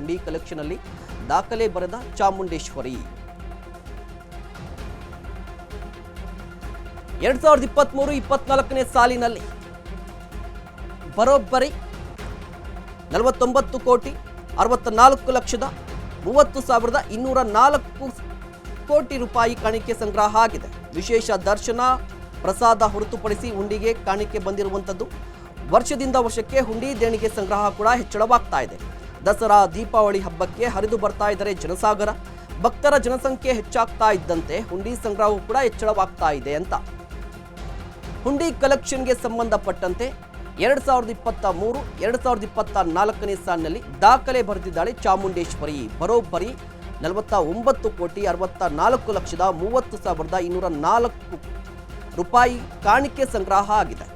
ಹುಂಡಿ ಕಲೆಕ್ಷನ್ ಅಲ್ಲಿ ದಾಖಲೆ ಬರೆದ ಚಾಮುಂಡೇಶ್ವರಿ. 2023-24ನೇ ಸಾಲಿನಲ್ಲಿ ಬರೋಬ್ಬರಿ 49,64,30,204 ಕೋಟಿ ರೂಪಾಯಿ ಕಾಣಿಕೆ ಸಂಗ್ರಹ ಆಗಿದೆ. ವಿಶೇಷ ದರ್ಶನ ಪ್ರಸಾದ ಹೊರತುಪಡಿಸಿ ಹುಂಡಿಗೆ ಕಾಣಿಕೆ ಬಂದಿರುವಂಥದ್ದು. ವರ್ಷದಿಂದ ವರ್ಷಕ್ಕೆ ಹುಂಡಿ ದೇಣಿಗೆ ಸಂಗ್ರಹ ಕೂಡ ಹೆಚ್ಚಳವಾಗ್ತಾ ಇದೆ. ದಸರಾ ದೀಪಾವಳಿ ಹಬ್ಬಕ್ಕೆ ಹರಿದು ಬರ್ತಾ ಇದ್ದಾರೆ ಜನಸಾಗರ. ಭಕ್ತರ ಜನಸಂಖ್ಯೆ ಹೆಚ್ಚಾಗ್ತಾ ಇದ್ದಂತೆ ಹುಂಡಿ ಸಂಗ್ರಹವೂ ಕೂಡ ಹೆಚ್ಚಳವಾಗ್ತಾ ಇದೆ ಅಂತ ಹುಂಡಿ ಕಲೆಕ್ಷನ್ಗೆ ಸಂಬಂಧಪಟ್ಟಂತೆ 2023-2024ನೇ ಸಾಲಿನಲ್ಲಿ ದಾಖಲೆ ಬರೆದಿದ್ದಾಳೆ ಚಾಮುಂಡೇಶ್ವರಿ. ಬರೋಬ್ಬರಿ 49,64,30,204 ರೂಪಾಯಿ ಕಾಣಿಕೆ ಸಂಗ್ರಹ ಆಗಿದೆ.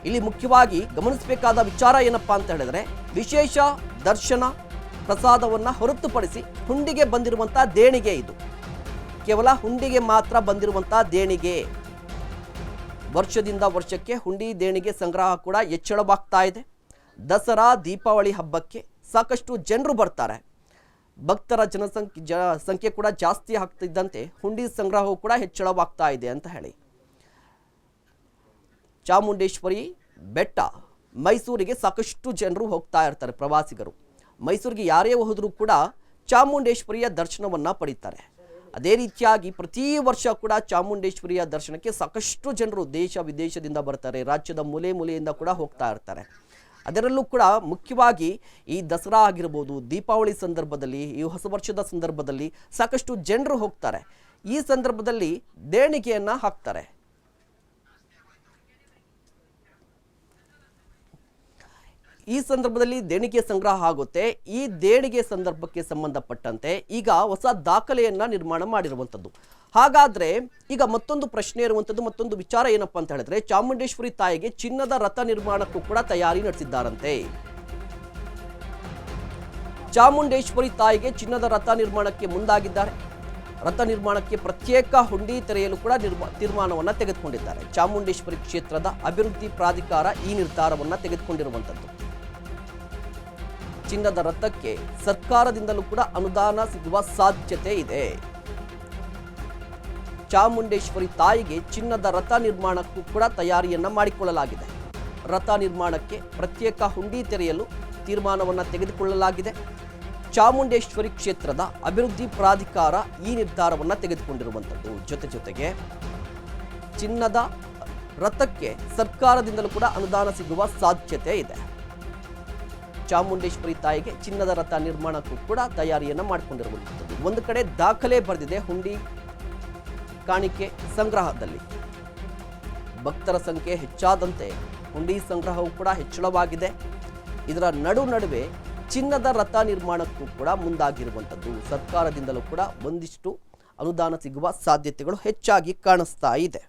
ಇಲ್ಲಿ ಮುಖ್ಯವಾಗಿ ಗಮನಿಸಬೇಕಾದ ವಿಚಾರ ಏನಪ್ಪಾ ಅಂತ ಹೇಳಿದ್ರೆ, ವಿಶೇಷ ದರ್ಶನ ಪ್ರಸಾದವನ್ನು ಹೊರತುಪಡಿಸಿ ಹುಂಡಿಗೆ ಬಂದಿರುವಂತಹ ದೇಣಿಗೆ ಇದು. ಕೇವಲ ಹುಂಡಿಗೆ ಮಾತ್ರ ಬಂದಿರುವಂತಹ ದೇಣಿಗೆ. ವರ್ಷದಿಂದ ವರ್ಷಕ್ಕೆ ಹುಂಡಿ ದೇಣಿಗೆ ಸಂಗ್ರಹ ಕೂಡ ಹೆಚ್ಚಳವಾಗ್ತಾ ಇದೆ. ದಸರಾ ದೀಪಾವಳಿ ಹಬ್ಬಕ್ಕೆ ಸಾಕಷ್ಟು ಜನರು ಬರ್ತಾರೆ. ಭಕ್ತರ ಸಂಖ್ಯೆ ಕೂಡ ಜಾಸ್ತಿ ಆಗ್ತಿದ್ದಂತೆ ಹುಂಡಿ ಸಂಗ್ರಹವೂ ಕೂಡ ಹೆಚ್ಚಳವಾಗ್ತಾ ಇದೆ ಅಂತ ಹೇಳಿ ಚಾಮುಂಡೇಶ್ವರಿ ಬೆಟ್ಟ ಮೈಸೂರಿಗೆ ಸಾಕಷ್ಟು ಜನರು ಹೋಗ್ತಾ ಇರ್ತಾರೆ. ಪ್ರವಾಸಿಗರು ಮೈಸೂರಿಗೆ ಯಾರೇ ಹೋದರೂ ಕೂಡ ಚಾಮುಂಡೇಶ್ವರಿಯ ದರ್ಶನವನ್ನು ಪಡೀತಾರೆ. ಅದೇ ರೀತಿಯಾಗಿ ಪ್ರತಿ ವರ್ಷ ಕೂಡ ಚಾಮುಂಡೇಶ್ವರಿಯ ದರ್ಶನಕ್ಕೆ ಸಾಕಷ್ಟು ಜನರು ದೇಶ ವಿದೇಶದಿಂದ ಬರ್ತಾರೆ. ರಾಜ್ಯದ ಮೂಲೆ ಮೂಲೆಯಿಂದ ಕೂಡ ಹೋಗ್ತಾ ಇರ್ತಾರೆ. ಅದರಲ್ಲೂ ಕೂಡ ಮುಖ್ಯವಾಗಿ ಈ ದಸರಾ ಆಗಿರ್ಬೋದು, ದೀಪಾವಳಿ ಸಂದರ್ಭದಲ್ಲಿ, ಈ ಹೊಸ ವರ್ಷದ ಸಂದರ್ಭದಲ್ಲಿ ಸಾಕಷ್ಟು ಜನರು ಹೋಗ್ತಾರೆ. ಈ ಸಂದರ್ಭದಲ್ಲಿ ದೇಣಿಗೆಯನ್ನು ಹಾಕ್ತಾರೆ. ಈ ಸಂದರ್ಭದಲ್ಲಿ ದೇಣಿಗೆ ಸಂಗ್ರಹ ಆಗುತ್ತೆ. ಈ ದೇಣಿಗೆ ಸಂದರ್ಭಕ್ಕೆ ಸಂಬಂಧಪಟ್ಟಂತೆ ಈಗ ಹೊಸ ದಾಖಲೆಯನ್ನ ನಿರ್ಮಾಣ ಮಾಡಿರುವಂಥದ್ದು. ಹಾಗಾದ್ರೆ ಈಗ ಮತ್ತೊಂದು ಪ್ರಶ್ನೆ ಇರುವಂಥದ್ದು, ಮತ್ತೊಂದು ವಿಚಾರ ಏನಪ್ಪಾ ಅಂತ ಹೇಳಿದ್ರೆ, ಚಾಮುಂಡೇಶ್ವರಿ ತಾಯಿಗೆ ಚಿನ್ನದ ರಥ ನಿರ್ಮಾಣಕ್ಕೂ ಕೂಡ ತಯಾರಿ ನಡೆಸಿದ್ದಾರಂತೆ. ಚಾಮುಂಡೇಶ್ವರಿ ತಾಯಿಗೆ ಚಿನ್ನದ ರಥ ನಿರ್ಮಾಣಕ್ಕೆ ಮುಂದಾಗಿದ್ದಾರೆ. ರಥ ನಿರ್ಮಾಣಕ್ಕೆ ಪ್ರತ್ಯೇಕ ಹುಂಡಿ ತೆರೆಯಲು ಕೂಡ ತೀರ್ಮಾನವನ್ನು ತೆಗೆದುಕೊಂಡಿದ್ದಾರೆ. ಚಾಮುಂಡೇಶ್ವರಿ ಕ್ಷೇತ್ರದ ಅಭಿವೃದ್ಧಿ ಪ್ರಾಧಿಕಾರ ಈ ನಿರ್ಧಾರವನ್ನು ತೆಗೆದುಕೊಂಡಿರುವಂಥದ್ದು. ಚಿನ್ನದ ರಥಕ್ಕೆ ಸರ್ಕಾರದಿಂದಲೂ ಕೂಡ ಅನುದಾನ ಸಿಗುವ ಸಾಧ್ಯತೆ ಇದೆ. ಚಾಮುಂಡೇಶ್ವರಿ ತಾಯಿಗೆ ಚಿನ್ನದ ರಥ ನಿರ್ಮಾಣಕ್ಕೂ ಕೂಡ ತಯಾರಿಯನ್ನ ಮಾಡಿಕೊಳ್ಳಲಾಗಿದೆ. ರಥ ನಿರ್ಮಾಣಕ್ಕೆ ಪ್ರತ್ಯೇಕ ಹುಂಡಿ ತೆರೆಯಲು ತೀರ್ಮಾನವನ್ನು ತೆಗೆದುಕೊಳ್ಳಲಾಗಿದೆ. ಚಾಮುಂಡೇಶ್ವರಿ ಕ್ಷೇತ್ರದ ಅಭಿವೃದ್ಧಿ ಪ್ರಾಧಿಕಾರ ಈ ನಿರ್ಧಾರವನ್ನು ತೆಗೆದುಕೊಂಡಿರುವಂಥದ್ದು. ಜೊತೆಗೆ ಚಿನ್ನದ ರಥಕ್ಕೆ ಸರ್ಕಾರದಿಂದಲೂ ಕೂಡ ಅನುದಾನ ಸಿಗುವ ಸಾಧ್ಯತೆ ಇದೆ. ಚಾಮುಂಡೇಶ್ವರಿ ತಾಯಿಗೆ ಚಿನ್ನದ ರಥ ನಿರ್ಮಾಣಕ್ಕೂ ಕೂಡ ತಯಾರಿಯನ್ನು ಮಾಡಿಕೊಂಡಿರುವಂಥದ್ದು. ಒಂದು ಕಡೆ ದಾಖಲೆ ಬರೆದಿದೆ ಹುಂಡಿ ಕಾಣಿಕೆ ಸಂಗ್ರಹದಲ್ಲಿ. ಭಕ್ತರ ಸಂಖ್ಯೆ ಹೆಚ್ಚಾದಂತೆ ಹುಂಡಿ ಸಂಗ್ರಹವೂ ಕೂಡ ಹೆಚ್ಚಳವಾಗಿದೆ. ಇದರ ನಡುವೆ ಚಿನ್ನದ ರಥ ನಿರ್ಮಾಣಕ್ಕೂ ಕೂಡ ಮುಂದಾಗಿರುವಂಥದ್ದು. ಸರ್ಕಾರದಿಂದಲೂ ಕೂಡ ಒಂದಿಷ್ಟು ಅನುದಾನ ಸಿಗುವ ಸಾಧ್ಯತೆಗಳು ಹೆಚ್ಚಾಗಿ ಕಾಣಿಸ್ತಾ ಇದೆ.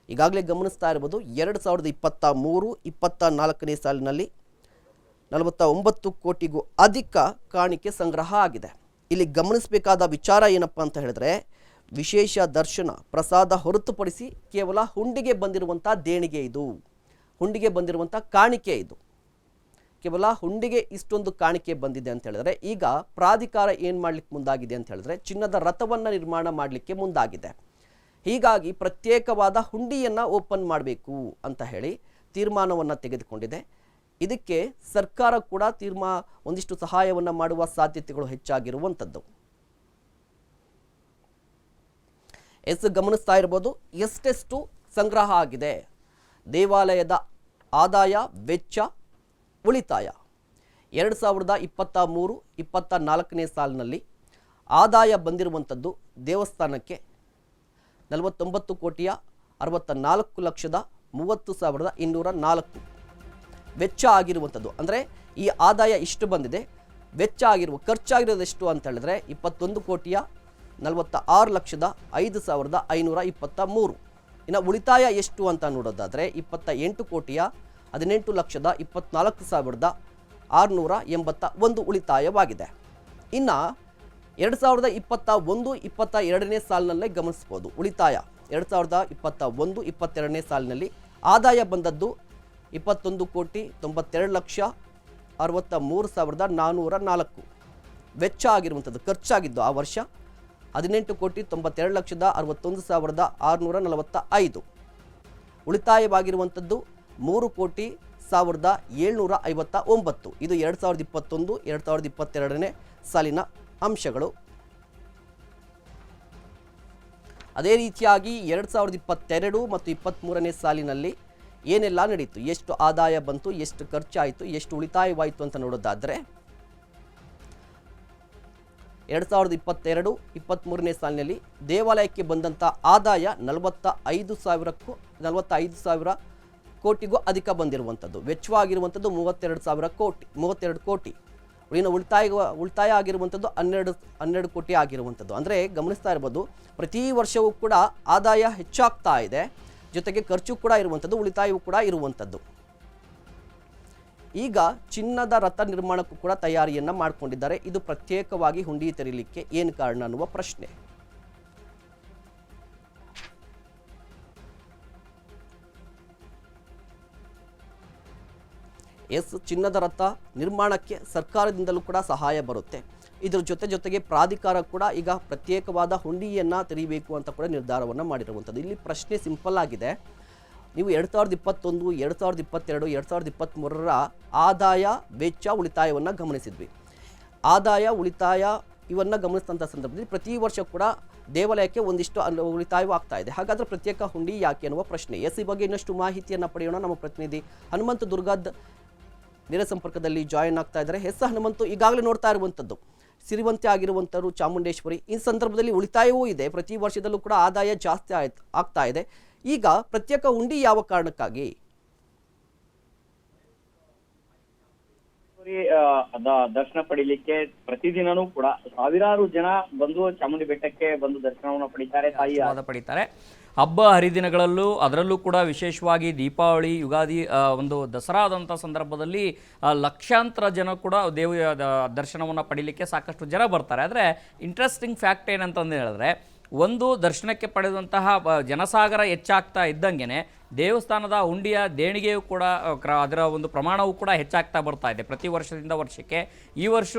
ಈಗಾಗಲೇ ಗಮನಿಸ್ತಾ ಇರಬಹುದು, 2023-24ನೇ ಸಾಲಿನಲ್ಲಿ 49 ಕೋಟಿಗೂ ಅಧಿಕ ಕಾಣಿಕೆ ಸಂಗ್ರಹ ಆಗಿದೆ. ಇಲ್ಲಿ ಗಮನಿಸಬೇಕಾದ ವಿಚಾರ ಏನಪ್ಪಾ ಅಂತ ಹೇಳಿದ್ರೆ, ವಿಶೇಷ ದರ್ಶನ ಪ್ರಸಾದ ಹೊರತುಪಡಿಸಿ ಕೇವಲ ಹುಂಡಿಗೆ ಬಂದಿರುವಂಥ ದೇಣಿಗೆ ಇದು, ಹುಂಡಿಗೆ ಬಂದಿರುವಂಥ ಕಾಣಿಕೆ ಇದು. ಕೇವಲ ಹುಂಡಿಗೆ ಇಷ್ಟೊಂದು ಕಾಣಿಕೆ ಬಂದಿದೆ ಅಂತ ಹೇಳಿದ್ರೆ, ಈಗ ಪ್ರಾಧಿಕಾರ ಏನು ಮಾಡ್ಲಿಕ್ಕೆ ಮುಂದಾಗಿದೆ ಅಂತ ಹೇಳಿದ್ರೆ, ಚಿನ್ನದ ರಥವನ್ನು ನಿರ್ಮಾಣ ಮಾಡಲಿಕ್ಕೆ ಮುಂದಾಗಿದೆ. ಹೀಗಾಗಿ ಪ್ರತ್ಯೇಕವಾದ ಹುಂಡಿಯನ್ನು ಓಪನ್ ಮಾಡಬೇಕು ಅಂತ ಹೇಳಿ ತೀರ್ಮಾನವನ್ನು ತೆಗೆದುಕೊಂಡಿದೆ. ಇದಕ್ಕೆ ಸರ್ಕಾರ ಕೂಡ ಒಂದಿಷ್ಟು ಸಹಾಯವನ್ನು ಮಾಡುವ ಸಾಧ್ಯತೆಗಳು ಹೆಚ್ಚಾಗಿರುವಂಥದ್ದು. ಗಮನಿಸ್ತಾ ಇರಬಹುದು, ಎಷ್ಟೆಷ್ಟು ಸಂಗ್ರಹ ಆಗಿದೆ. ದೇವಾಲಯದ ಆದಾಯ, ವೆಚ್ಚ, ಉಳಿತಾಯ 2023-24ನೇ ಸಾಲಿನಲ್ಲಿ ಆದಾಯ ಬಂದಿರುವಂಥದ್ದು ದೇವಸ್ಥಾನಕ್ಕೆ 49,64,30,204 ವೆಚ್ಚ ಆಗಿರುವಂಥದ್ದು. ಅಂದರೆ ಈ ಆದಾಯ ಇಷ್ಟು ಬಂದಿದೆ, ವೆಚ್ಚ ಖರ್ಚಾಗಿರೋದು ಎಷ್ಟು ಅಂತ ಹೇಳಿದ್ರೆ 21,46,05,523. ಇನ್ನು ಉಳಿತಾಯ ಎಷ್ಟು ಅಂತ ನೋಡೋದಾದರೆ 28,18,24,681 ಉಳಿತಾಯವಾಗಿದೆ. ಇನ್ನು 2021-22ನೇ ಸಾಲಿನಲ್ಲೇ ಗಮನಿಸ್ಬೋದು. ಉಳಿತಾಯ 2021-22ನೇ ಸಾಲಿನಲ್ಲಿ ಆದಾಯ ಬಂದದ್ದು 21,92,00,000, 63,404 ವೆಚ್ಚ ಆಗಿರುವಂಥದ್ದು, ಖರ್ಚಾಗಿದ್ದು ಆ ವರ್ಷ 18,92,61,645. ಉಳಿತಾಯವಾಗಿರುವಂಥದ್ದು 3,01,759. ಇದು 2021-2022ನೇ ಸಾಲಿನ ಅಂಶಗಳು. ಅದೇ ರೀತಿಯಾಗಿ 2022 ಮತ್ತು 23ನೇ ಸಾಲಿನಲ್ಲಿ ಏನೆಲ್ಲ ನಡೀತು, ಎಷ್ಟು ಆದಾಯ ಬಂತು, ಎಷ್ಟು ಖರ್ಚಾಯಿತು, ಎಷ್ಟು ಉಳಿತಾಯವಾಯಿತು ಅಂತ ನೋಡೋದಾದರೆ 2022-23ನೇ ಸಾಲಿನಲ್ಲಿ ದೇವಾಲಯಕ್ಕೆ ಬಂದಂಥ ಆದಾಯ 45,000 ಕೋಟಿಗೂ ಅಧಿಕ ಬಂದಿರುವಂಥದ್ದು. ವೆಚ್ಚವಾಗಿರುವಂಥದ್ದು 32 ಕೋಟಿ. ಇನ್ನು ಉಳಿತಾಯ ಆಗಿರುವಂಥದ್ದು 12 ಕೋಟಿ ಆಗಿರುವಂಥದ್ದು. ಅಂದರೆ ಗಮನಿಸ್ತಾ ಇರ್ಬೋದು, ಪ್ರತಿ ವರ್ಷವೂ ಕೂಡ ಆದಾಯ ಹೆಚ್ಚಾಗ್ತಾ ಇದೆ, ಜೊತೆಗೆ ಖರ್ಚು ಕೂಡ ಇರುವಂಥದ್ದು, ಉಳಿತಾಯವೂ ಕೂಡ ಇರುವಂಥದ್ದು. ಈಗ ಚಿನ್ನದ ರಥ ನಿರ್ಮಾಣಕ್ಕೂ ಕೂಡ ತಯಾರಿಯನ್ನು ಮಾಡಿಕೊಂಡಿದ್ದಾರೆ. ಇದು ಪ್ರತ್ಯೇಕವಾಗಿ ಹುಂಡಿ ತೆರೀಲಿಕ್ಕೆ ಏನು ಕಾರಣ ಅನ್ನುವ ಪ್ರಶ್ನೆ. ಚಿನ್ನದ ರಥ ನಿರ್ಮಾಣಕ್ಕೆ ಸರ್ಕಾರದಿಂದಲೂ ಕೂಡ ಸಹಾಯ ಬರುತ್ತೆ. ಇದರ ಜೊತೆಗೆ ಪ್ರಾಧಿಕಾರ ಕೂಡ ಈಗ ಪ್ರತ್ಯೇಕವಾದ ಹುಂಡಿಯನ್ನು ತೆರೀಬೇಕು ಅಂತ ಕೂಡ ನಿರ್ಧಾರವನ್ನು ಮಾಡಿರುವಂಥದ್ದು. ಇಲ್ಲಿ ಪ್ರಶ್ನೆ ಸಿಂಪಲ್ ಆಗಿದೆ. ನೀವು 2021, 2022, 2023ರ ಆದಾಯ, ವೆಚ್ಚ, ಉಳಿತಾಯವನ್ನು ಗಮನಿಸಿದ್ವಿ. ಆದಾಯ, ಉಳಿತಾಯ ಇವನ್ನು ಗಮನಿಸಿದಂಥ ಸಂದರ್ಭದಲ್ಲಿ ಪ್ರತಿ ವರ್ಷ ಕೂಡ ದೇವಾಲಯಕ್ಕೆ ಒಂದಿಷ್ಟು ಉಳಿತಾಯವಾಗ್ತಾ ಇದೆ. ಹಾಗಾದರೆ ಪ್ರತ್ಯೇಕ ಹುಂಡಿ ಯಾಕೆ ಅನ್ನುವ ಪ್ರಶ್ನೆ. ಈ ಬಗ್ಗೆ ಇನ್ನಷ್ಟು ಮಾಹಿತಿಯನ್ನು ಪಡೆಯೋಣ. ನಮ್ಮ ಪ್ರತಿನಿಧಿ ಹನುಮಂತ ದುರ್ಗದ್ ನೇರ ಸಂಪರ್ಕದಲ್ಲಿ ಜಾಯಿನ್ ಆಗ್ತಾ ಇದ್ದಾರೆ. ಹನುಮಂತು, ಈಗಾಗಲೇ ನೋಡ್ತಾ ಇರುವಂಥದ್ದು ಸಿರಿವಂತೆ ಆಗಿರುವಂಥವ್ರು ಚಾಮುಂಡೇಶ್ವರಿ. ಈ ಸಂದರ್ಭದಲ್ಲಿ ಉಳಿತಾಯವೂ ಇದೆ, ಪ್ರತಿ ವರ್ಷದಲ್ಲೂ ಕೂಡ ಆದಾಯ ಜಾಸ್ತಿ ಆಗ್ತಾ ಇದೆ. ಈಗ ಪ್ರತ್ಯೇಕ ಹುಂಡಿ ಯಾವ ಕಾರಣಕ್ಕಾಗಿ? ದರ್ಶನ ಪಡಿಲಿಕ್ಕೆ ಪ್ರತಿದಿನನೂ ಕೂಡ ಸಾವಿರಾರು ಜನ ಬಂದು ಚಾಮುಂಡಿ ಬೆಟ್ಟಕ್ಕೆ ಬಂದು ದರ್ಶನವನ್ನು ಪಡಿತಾರೆ. ಹಬ್ಬ ಹರಿದಿನಗಳಲ್ಲೂ ಅದರಲ್ಲೂ ಕೂಡ ವಿಶೇಷವಾಗಿ ದೀಪಾವಳಿ, ಯುಗಾದಿ, ಒಂದು ದಸರಾದಂಥ ಸಂದರ್ಭದಲ್ಲಿ ಲಕ್ಷಾಂತರ ಜನ ಕೂಡ ದರ್ಶನವನ್ನು ಪಡೀಲಿಕ್ಕೆ ಸಾಕಷ್ಟು ಜನ ಬರ್ತಾರೆ. ಆದರೆ ಇಂಟ್ರೆಸ್ಟಿಂಗ್ ಫ್ಯಾಕ್ಟ್ ಏನಂತಂದು ಹೇಳಿದ್ರೆ, ಒಂದು ದರ್ಶನಕ್ಕೆ ಪಡೆದಂತಹ ಜನಸಾಗರ ಹೆಚ್ಚಾಗ್ತಾ ಇದ್ದಂಗೆ ದೇವಸ್ಥಾನದ ಹುಂಡಿಯ ದೇಣಿಗೆಯೂ ಕೂಡ ಅದರ ಒಂದು ಪ್ರಮಾಣವೂ ಕೂಡ ಹೆಚ್ಚಾಗ್ತಾ ಬರ್ತಾ ಇದೆ ಪ್ರತಿ ವರ್ಷದಿಂದ ವರ್ಷಕ್ಕೆ. ಈ ವರ್ಷ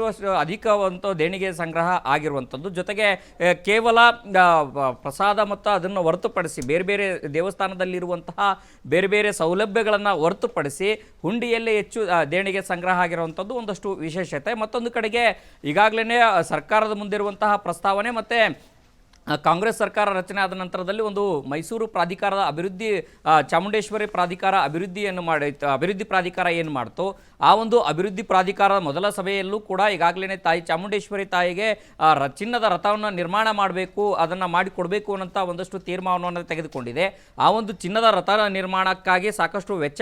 ಅಧಿಕವಂತ ದೇಣಿಗೆ ಸಂಗ್ರಹ ಆಗಿರುವಂಥದ್ದು. ಜೊತೆಗೆ ಕೇವಲ ಪ್ರಸಾದ ಮತ್ತು ಅದನ್ನು ಹೊರತುಪಡಿಸಿ ಬೇರೆ ಬೇರೆ ದೇವಸ್ಥಾನದಲ್ಲಿರುವಂತಹ ಬೇರೆ ಬೇರೆ ಸೌಲಭ್ಯಗಳನ್ನು ಹೊರತುಪಡಿಸಿ ಹುಂಡಿಯಲ್ಲೇ ಹೆಚ್ಚು ದೇಣಿಗೆ ಸಂಗ್ರಹ ಆಗಿರುವಂಥದ್ದು ಒಂದಷ್ಟು ವಿಶೇಷತೆ. ಮತ್ತೊಂದು ಕಡೆಗೆ ಈಗಾಗಲೇ ಸರ್ಕಾರದ ಮುಂದಿರುವಂತಹ ಪ್ರಸ್ತಾವನೆ ಮತ್ತು ಕಾಂಗ್ರೆಸ್ ಸರ್ಕಾರ ರಚನೆ ಆದ ನಂತರದಲ್ಲಿ ಒಂದು ಮೈಸೂರು ಪ್ರಾಧಿಕಾರದ ಅಭಿವೃದ್ಧಿ, ಚಾಮುಂಡೇಶ್ವರಿ ಪ್ರಾಧಿಕಾರ ಅಭಿವೃದ್ಧಿ ಪ್ರಾಧಿಕಾರ ಏನು ಮಾಡ್ತೋ ಆ ಒಂದು ಅಭಿವೃದ್ಧಿ ಪ್ರಾಧಿಕಾರದ ಮೊದಲ ಸಭೆಯಲ್ಲೂ ಕೂಡ ಈಗಾಗಲೇ ತಾಯಿ ಚಾಮುಂಡೇಶ್ವರಿ ತಾಯಿಗೆ ಚಿನ್ನದ ರಥವನ್ನು ನಿರ್ಮಾಣ ಮಾಡಬೇಕು, ಅದನ್ನು ಮಾಡಿಕೊಡಬೇಕು ಅನ್ನೋಂಥ ಒಂದಷ್ಟು ತೀರ್ಮಾನವನ್ನು ತೆಗೆದುಕೊಂಡಿದೆ. ಆ ಒಂದು ಚಿನ್ನದ ರಥ ನಿರ್ಮಾಣಕ್ಕಾಗಿ ಸಾಕಷ್ಟು ವೆಚ್ಚ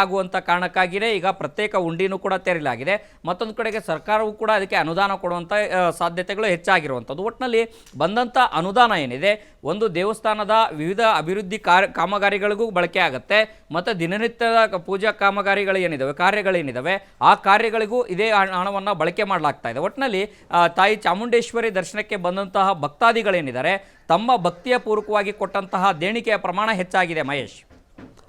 ಆಗುವಂಥ ಕಾರಣಕ್ಕಾಗಿಯೇ ಈಗ ಪ್ರತ್ಯೇಕ ಹುಂಡಿನೂ ಕೂಡ ತೆರೆಯಲಾಗಿದೆ. ಮತ್ತೊಂದು ಕಡೆಗೆ ಸರ್ಕಾರವೂ ಕೂಡ ಅದಕ್ಕೆ ಅನುದಾನ ಕೊಡುವಂಥ ಸಾಧ್ಯತೆಗಳು ಹೆಚ್ಚಾಗಿರುವಂಥದ್ದು. ಒಟ್ಟಿನಲ್ಲಿ ಬಂದಂಥ ಅನುದಾನ ಏನಿದೆ ಒಂದು ದೇವಸ್ಥಾನದ ವಿವಿಧ ಅಭಿವೃದ್ಧಿ ಕಾಮಗಾರಿಗಳಿಗೂ ಬಳಕೆ ಆಗುತ್ತೆ, ಮತ್ತು ದಿನನಿತ್ಯದ ಪೂಜಾ ಕಾರ್ಯಗಳೇನಿದ್ದಾವೆ ಆ ಕಾರ್ಯಗಳಿಗೂ ಇದೇ ಹಣವನ್ನು ಬಳಕೆ ಮಾಡಲಾಗ್ತಾ ಇದೆ. ಒಟ್ಟಿನಲ್ಲಿ ತಾಯಿ ಚಾಮುಂಡೇಶ್ವರಿ ದರ್ಶನಕ್ಕೆ ಬಂದಂತಹ ಭಕ್ತಾದಿಗಳೇನಿದ್ದಾರೆ ತಮ್ಮ ಭಕ್ತಿಯ ಪೂರ್ವಕವಾಗಿ ಕೊಟ್ಟಂತಹ ದೇಣಿಗೆಯ ಪ್ರಮಾಣ ಹೆಚ್ಚಾಗಿದೆ. ಮಹೇಶ್,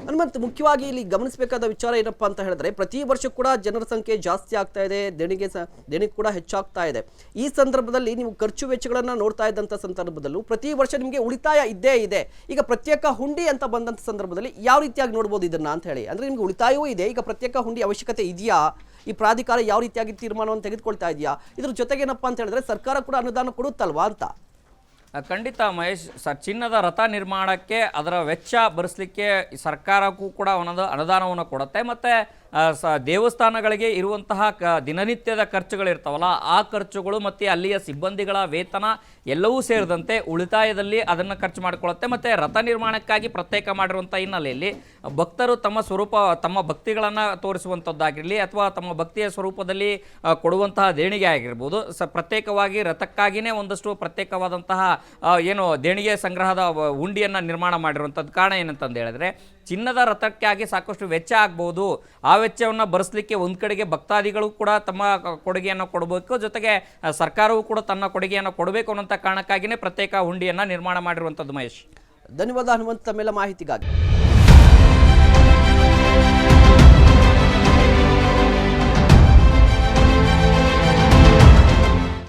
ಹನುಮಂತ್, ಮುಖ್ಯವಾಗಿ ಇಲ್ಲಿ ಗಮನಿಸಬೇಕಾದ ವಿಚಾರ ಏನಪ್ಪ ಅಂತ ಹೇಳಿದ್ರೆ, ಪ್ರತಿ ವರ್ಷ ಕೂಡ ಜನರ ಸಂಖ್ಯೆ ಜಾಸ್ತಿ ಆಗ್ತಾ ಇದೆ, ದೇಣಿಗೆ ಕೂಡ ಹೆಚ್ಚಾಗ್ತಾ ಇದೆ. ಈ ಸಂದರ್ಭದಲ್ಲಿ ನೀವು ಖರ್ಚು ವೆಚ್ಚಗಳನ್ನು ನೋಡ್ತಾ ಇದ್ದಂಥ ಸಂದರ್ಭದಲ್ಲೂ ಪ್ರತಿ ವರ್ಷ ನಿಮಗೆ ಉಳಿತಾಯ ಇದ್ದೇ ಇದೆ. ಈಗ ಪ್ರತ್ಯೇಕ ಹುಂಡಿ ಅಂತ ಬಂದಂಥ ಸಂದರ್ಭದಲ್ಲಿ ಯಾವ ರೀತಿಯಾಗಿ ನೋಡ್ಬೋದು ಇದನ್ನ ಅಂತ ಹೇಳಿ, ಅಂದರೆ ನಿಮಗೆ ಉಳಿತಾಯವೂ ಇದೆ, ಈಗ ಪ್ರತ್ಯೇಕ ಹುಂಡಿ ಅವಶ್ಯಕತೆ ಇದೆಯಾ, ಈ ಪ್ರಾಧಿಕಾರ ಯಾವ ರೀತಿಯಾಗಿ ತೀರ್ಮಾನವನ್ನು ತೆಗೆದುಕೊಳ್ತಾ ಇದೆಯಾ, ಇದ್ರ ಜೊತೆಗೇನಪ್ಪ ಅಂತ ಹೇಳಿದ್ರೆ ಸರ್ಕಾರ ಕೂಡ ಅನುದಾನ ಕೊಡುತ್ತಲ್ವಾ ಅಂತ? ಖಂಡಿತ ಮಹೇಶ್, ಚಿನ್ನದ ರಥ ನಿರ್ಮಾಣಕ್ಕೆ ಅದರ ವೆಚ್ಚ ಭರಿಸಲಿಕ್ಕೆ ಸರ್ಕಾರಕ್ಕೂ ಕೂಡ ಒಂದೊಂದು ಅನುದಾನವನ್ನು ಕೊಡುತ್ತೆ. ಮತ್ತು ದೇವಸ್ಥಾನಗಳಿಗೆ ಇರುವಂತಹ ದಿನನಿತ್ಯದ ಖರ್ಚುಗಳಿರ್ತಾವಲ್ಲ ಆ ಖರ್ಚುಗಳು ಮತ್ತು ಅಲ್ಲಿಯ ಸಿಬ್ಬಂದಿಗಳ ವೇತನ ಎಲ್ಲವೂ ಸೇರಿದಂತೆ ಉಳಿತಾಯದಲ್ಲಿ ಅದನ್ನು ಖರ್ಚು ಮಾಡಿಕೊಳ್ಳುತ್ತೆ. ಮತ್ತು ರಥ ನಿರ್ಮಾಣಕ್ಕಾಗಿ ಪ್ರತ್ಯೇಕ ಮಾಡಿರುವಂಥ ಹಿನ್ನೆಲೆಯಲ್ಲಿ ಭಕ್ತರು ತಮ್ಮ ಭಕ್ತಿಗಳನ್ನು ತೋರಿಸುವಂಥದ್ದಾಗಿರಲಿ ಅಥವಾ ತಮ್ಮ ಭಕ್ತಿಯ ಸ್ವರೂಪದಲ್ಲಿ ಕೊಡುವಂತಹ ದೇಣಿಗೆ ಆಗಿರ್ಬೋದು, ಪ್ರತ್ಯೇಕವಾಗಿ ರಥಕ್ಕಾಗಿಯೇ ಒಂದಷ್ಟು ಪ್ರತ್ಯೇಕವಾದಂತಹ ದೇಣಿಗೆ ಸಂಗ್ರಹದ ಹುಂಡಿಯನ್ನು ನಿರ್ಮಾಣ ಮಾಡಿರುವಂಥದ್ದು. ಕಾರಣ ಏನಂತಂದು ಹೇಳಿದ್ರೆ, ಚಿನ್ನದ ರಥಕ್ಕಾಗಿ ಸಾಕಷ್ಟು ವೆಚ್ಚ ಆಗ್ಬೋದು, ಆ ವೆಚ್ಚವನ್ನು ಭರಿಸಲಿಕ್ಕೆ ಒಂದು ಕಡೆಗೆ ಭಕ್ತಾದಿಗಳು ಕೂಡ ತಮ್ಮ ಕೊಡುಗೆಯನ್ನು ಕೊಡಬೇಕು, ಜೊತೆಗೆ ಸರ್ಕಾರವೂ ಕೂಡ ತನ್ನ ಕೊಡುಗೆಯನ್ನು ಕೊಡಬೇಕು ಅನ್ನೋಂಥ ಕಾರಣಕ್ಕಾಗಿಯೇ ಪ್ರತ್ಯೇಕ ಹುಂಡಿಯನ್ನು ನಿರ್ಮಾಣ ಮಾಡಿರುವಂಥದ್ದು. ಮಹೇಶ್, ಧನ್ಯವಾದ ಹನುಮಂತ, ತಮ್ಮೆಲ್ಲ ಮಾಹಿತಿಗಾಗಿ.